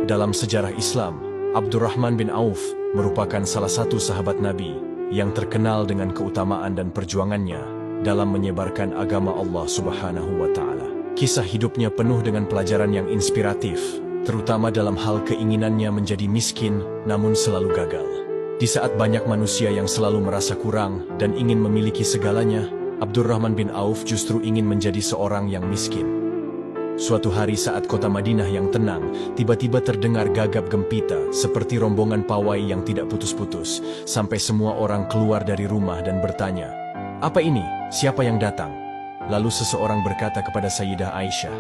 Dalam sejarah Islam, Abdurrahman bin Auf merupakan salah satu sahabat Nabi yang terkenal dengan keutamaan dan perjuangannya dalam menyebarkan agama Allah Subhanahu wa Ta'ala. Kisah hidupnya penuh dengan pelajaran yang inspiratif, terutama dalam hal keinginannya menjadi miskin namun selalu gagal. Di saat banyak manusia yang selalu merasa kurang dan ingin memiliki segalanya, Abdurrahman bin Auf justru ingin menjadi seorang yang miskin. Suatu hari saat kota Madinah yang tenang, tiba-tiba terdengar gagap gempita seperti rombongan pawai yang tidak putus-putus, sampai semua orang keluar dari rumah dan bertanya, "Apa ini? Siapa yang datang?" Lalu seseorang berkata kepada Sayyidah Aisyah,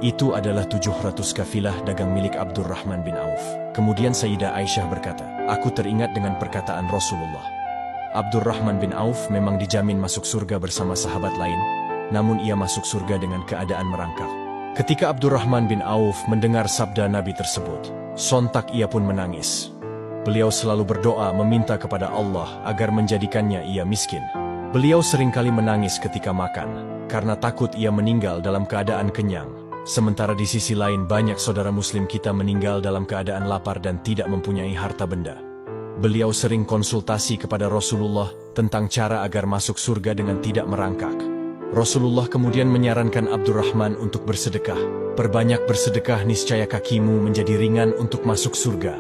"Itu adalah 700 kafilah dagang milik Abdurrahman bin Auf." Kemudian Sayyidah Aisyah berkata, "Aku teringat dengan perkataan Rasulullah. Abdurrahman bin Auf memang dijamin masuk surga bersama sahabat lain, namun ia masuk surga dengan keadaan merangkak." Ketika Abdurrahman bin Auf mendengar sabda Nabi tersebut, sontak ia pun menangis. Beliau selalu berdoa meminta kepada Allah agar menjadikannya ia miskin. Beliau seringkali menangis ketika makan, karena takut ia meninggal dalam keadaan kenyang. Sementara di sisi lain banyak saudara muslim kita meninggal dalam keadaan lapar dan tidak mempunyai harta benda. Beliau sering konsultasi kepada Rasulullah tentang cara agar masuk surga dengan tidak merangkak. Rasulullah kemudian menyarankan Abdurrahman untuk bersedekah. "Perbanyak bersedekah, niscaya kakimu menjadi ringan untuk masuk surga."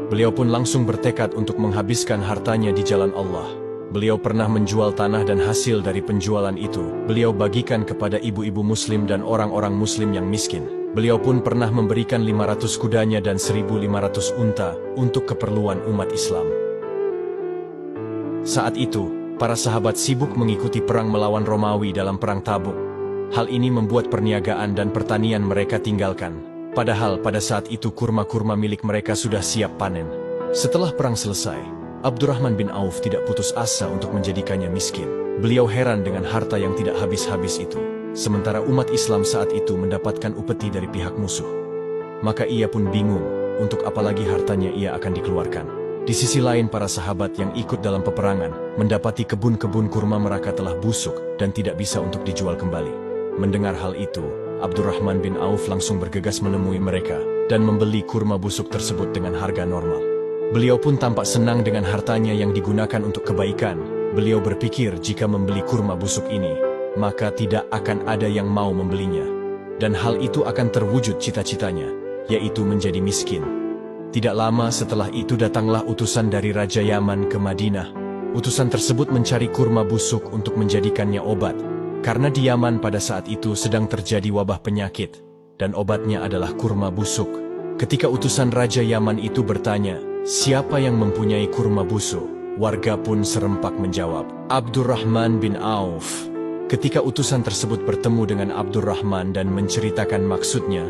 Beliau pun langsung bertekad untuk menghabiskan hartanya di jalan Allah. Beliau pernah menjual tanah dan hasil dari penjualan itu beliau bagikan kepada ibu-ibu muslim dan orang-orang muslim yang miskin. Beliau pun pernah memberikan 500 kudanya dan 1.500 unta untuk keperluan umat Islam. Saat itu, para sahabat sibuk mengikuti perang melawan Romawi dalam perang Tabuk. Hal ini membuat perniagaan dan pertanian mereka tinggalkan. Padahal pada saat itu kurma-kurma milik mereka sudah siap panen. Setelah perang selesai, Abdurrahman bin Auf tidak putus asa untuk menjadikannya miskin. Beliau heran dengan harta yang tidak habis-habis itu. Sementara umat Islam saat itu mendapatkan upeti dari pihak musuh. Maka ia pun bingung, untuk apalagi hartanya ia akan dikeluarkan. Di sisi lain para sahabat yang ikut dalam peperangan mendapati kebun-kebun kurma mereka telah busuk dan tidak bisa untuk dijual kembali. Mendengar hal itu, Abdurrahman bin Auf langsung bergegas menemui mereka dan membeli kurma busuk tersebut dengan harga normal. Beliau pun tampak senang dengan hartanya yang digunakan untuk kebaikan. Beliau berpikir jika membeli kurma busuk ini, maka tidak akan ada yang mau membelinya. Dan hal itu akan terwujud cita-citanya, yaitu menjadi miskin. Tidak lama setelah itu datanglah utusan dari Raja Yaman ke Madinah. Utusan tersebut mencari kurma busuk untuk menjadikannya obat, karena di Yaman pada saat itu sedang terjadi wabah penyakit, dan obatnya adalah kurma busuk. Ketika utusan Raja Yaman itu bertanya, "Siapa yang mempunyai kurma busuk?" Warga pun serempak menjawab, "Abdurrahman bin Auf." Ketika utusan tersebut bertemu dengan Abdurrahman dan menceritakan maksudnya,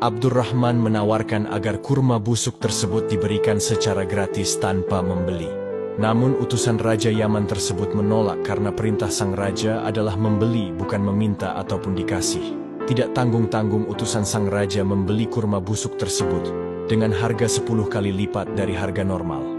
Abdurrahman menawarkan agar kurma busuk tersebut diberikan secara gratis tanpa membeli. Namun utusan Raja Yaman tersebut menolak karena perintah sang raja adalah membeli bukan meminta ataupun dikasih. Tidak tanggung-tanggung utusan sang raja membeli kurma busuk tersebut dengan harga 10 kali lipat dari harga normal.